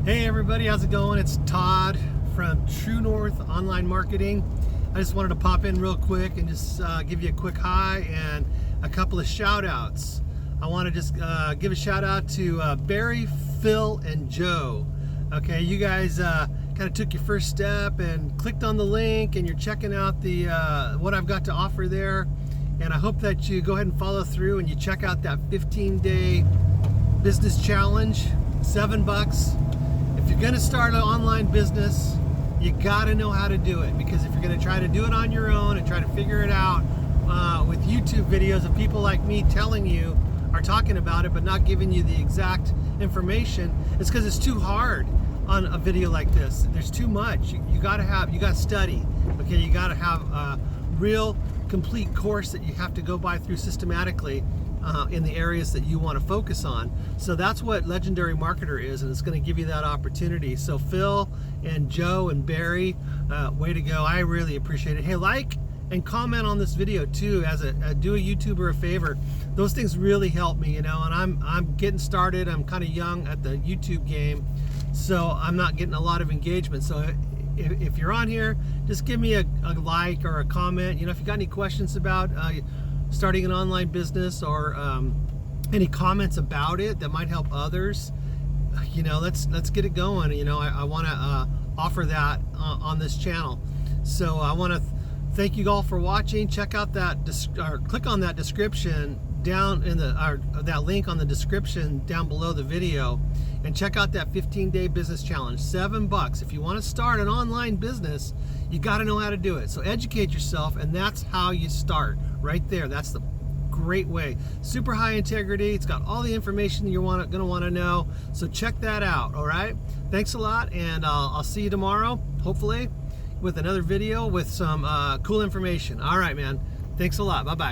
Hey everybody, how's it going? It's Todd from True North Online Marketing. I just wanted to pop in real quick and just give you a quick hi and a couple of shout outs. I want to just give a shout out to Barry, Phil, and Joe. Okay, you guys kind of took your first step and clicked on the link and you're checking out the what I've got to offer there. And I hope that you go ahead and follow through and you check out that 15-day business challenge, $7. If you're going to start an online business, you got to know how to do it, because if you're going to try to do it on your own and try to figure it out with YouTube videos of people like me telling you or talking about it but not giving you the exact information, it's because it's too hard on a video like this. There's too much. You got to study. Okay, you got to have a real complete course that you have to go by through systematically in the areas that you want to focus on. So that's what Legendary Marketer is, and it's going to give you that opportunity. So Phil and Joe and Barry, way to go. I really appreciate it. Hey, like and comment on this video too. Do a YouTuber a favor. Those things really help me, and I'm getting started. I'm kind of young at the YouTube game, so I'm not getting a lot of engagement. So if you're on here, just give me a like or a comment. If you got any questions about starting an online business or any comments about it that might help others, let's get it going. I want to offer that on this channel. So I want to thank you all for watching. Check out that or click on that description down in that link on the description down below the video, and check out that 15-day business challenge. $7. If you want to start an online business, you got to know how to do it. So educate yourself, and that's how you start right there. That's the great way. Super high integrity. It's got all the information you're going to want to know. So check that out. All right. Thanks a lot, and I'll see you tomorrow, hopefully, with another video with some cool information. All right, man. Thanks a lot. Bye-bye.